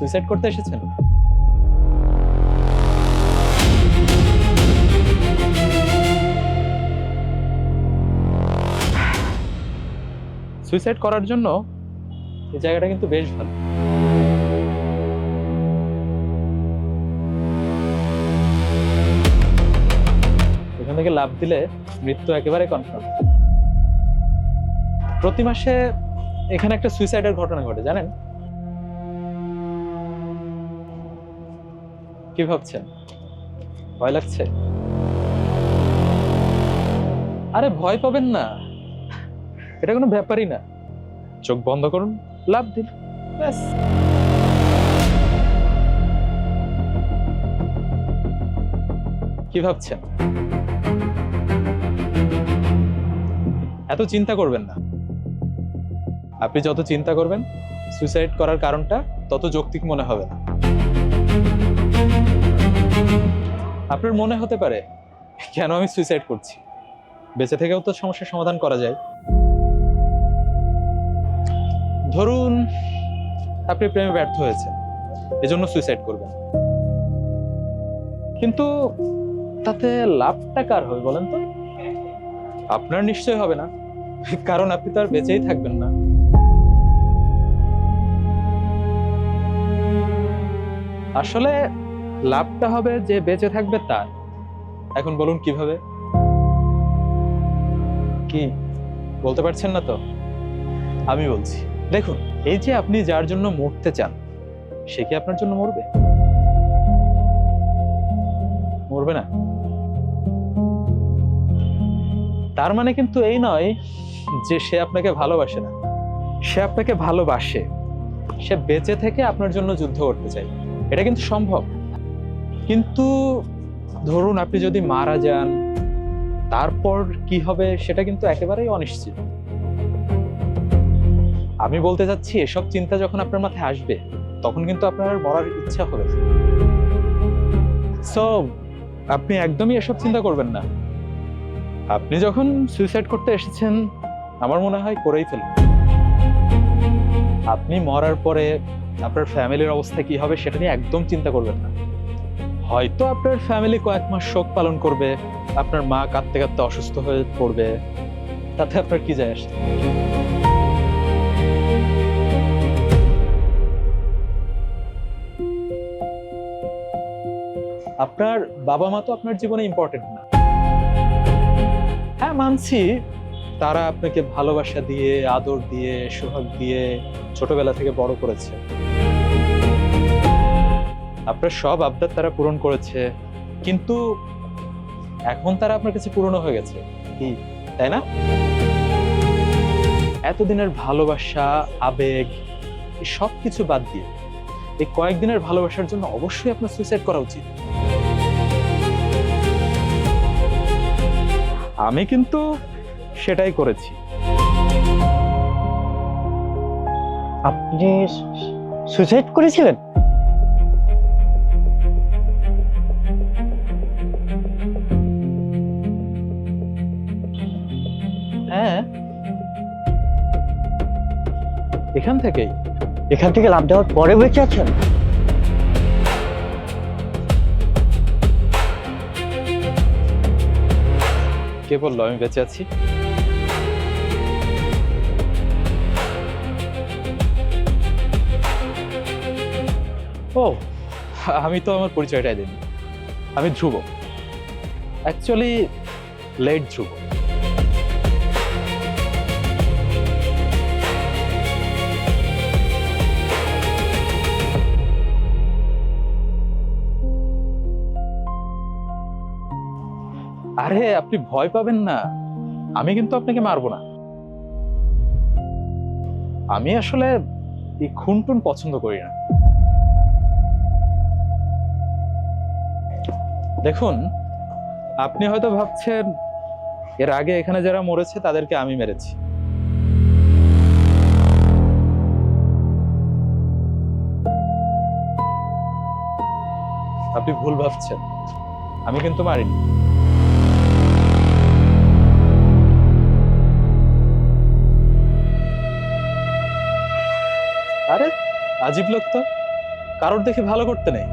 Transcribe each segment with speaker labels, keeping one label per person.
Speaker 1: Suicide করতে এসেছেন? Suicide করার জন্য এই জায়গাটা কিন্তু বেশ ভালো। এখান থেকে লাফ দিলে মৃত্যু একেবারে কনফার্ম। প্রতি মাসে এখানে একটা সুইসাইডের ঘটনা ঘটে, জানেন? কি ভাবছেন? ভয় লাগছে? আরে ভয় পাবেন না, এটা কোনো ব্যাপারই না। চোখ বন্ধ করুন, লাফ দিন, ব্যাস। কি ভাবছেন? এত চিন্তা করবেন না। আপনি যত চিন্তা করবেন সুইসাইড করার কারণটা তত যৌক্তিক মনে হবে না। আপনার মনে হতে পারে কেন আমি সুইসাইড করছি, বেঁচে থেকেও তো সমস্যার সমাধান করা যায়। ধরুন আপনি প্রেমে ব্যর্থ হয়েছেন, এজন্য সুইসাইড করবেন, কিন্তু তাতে লাভটা কার হবে বলেন তো? আপনার নিশ্চয় হবে না, কারণ আপনি তো আর বেঁচেই থাকবেন না। আসলে লাভটা হবে যে বেঁচে থাকবে তার। এখন বলুন কিভাবে? কি বলতে পারছেন না তো? আমি বলছি, দেখুন, এই যে আপনি যার জন্য মরতে চান, সে কি আপনার জন্য মরবে? মরবে না। তার মানে কিন্তু এই নয় যে সে আপনাকে ভালোবাসে না। সে আপনাকে ভালোবাসে, সে বেঁচে থেকে আপনার জন্য যুদ্ধ করতে চায়। এটা কিন্তু সম্ভব। কিন্তু ধরুন আপনি যদি মারা যান, তারপর কি হবে সেটা কিন্তু একেবারেই অনিশ্চিত। আমি বলতে চাচ্ছি, এসব চিন্তা যখন আপনার মাথায় আসবে তখন কিন্তু আপনার আর মরার ইচ্ছা হবে। সো আপনি একদমই এসব চিন্তা করবেন না। আপনি যখন সুইসাইড করতে এসেছেন, আমার মনে হয় করেই ফেলুন। আপনি মরার পরে আপনার ফ্যামিলির অবস্থা কি হবে সেটা নিয়ে একদম চিন্তা করবেন না। হয়তো আপনার ফ্যামিলি কয়েক মাস শোক পালন করবে, আপনার মা কাঁদতে কাঁদতে অসুস্থ হয়ে পড়বে, তাতে আপনার কি যায় আসে? আপনার বাবা মা তো আপনার জীবনে ইম্পর্টেন্ট না। হ্যাঁ, মানছি, তারা আপনাকে ভালোবাসা দিয়ে, আদর দিয়ে, সোহাগ দিয়ে ছোটবেলা থেকে বড় করেছে। আপনার সব আবদার তারা পূরণ করেছে, কিন্তু এখন তারা আপনার কাছে পুরনো হয়ে গেছে, কি তাই না? এতদিনের ভালোবাসা, আবেগ, এই সব কিছু বাদ দিয়ে এই কয়েকদিনের ভালোবাসার জন্য অবশ্যই আপনার সুইসাইড করা উচিত। আমি কিন্তু সেটাই করেছি।
Speaker 2: আপনি সুইসাইড করেছিলেন?
Speaker 1: হ্যাঁ, এখান থেকেই।
Speaker 2: এখান থেকে লাফ দেওয়ার পরে বেঁচে আছেন?
Speaker 1: কে বললো আমি বেঁচে আছি? ও, আমি তো আমার পরিচয়টাই দিইনি। আমি ধ্রুব, অ্যাকচুয়ালি লেট ধ্রুব। আরে আপনি ভয় পাবেন না, আমি কিন্তু আপনাকে মারবো না। আমি আসলে এই খুনটুন পছন্দ করি না। দেখুন, আপনি হয়তো ভাবছেন এর আগে এখানে যারা মরেছে তাদেরকে আমি মেরেছি। আপনি ভুল ভাবছেন, আমি কিন্তু মারিনি। আরে আজীব লোক তো, কারোর দেখে ভালো করতে নেই।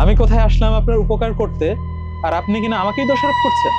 Speaker 1: আমি কোথায় আসলাম আপনার উপকার করতে, আর আপনি কিনা আমাকেই দোষারোপ করছেন?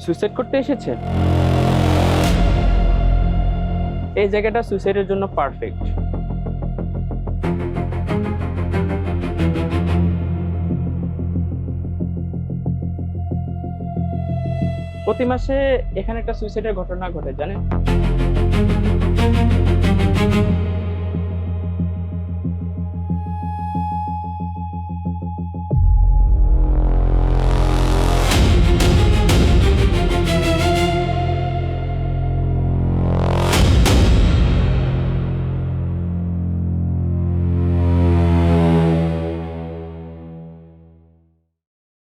Speaker 3: সুইসাইড করতে এসেছে? এই জায়গাটা সুইসাইডের জন্য পারফেক্ট। প্রতি মাসে এখানে একটা সুইসাইডের ঘটনা ঘটে, জানেন?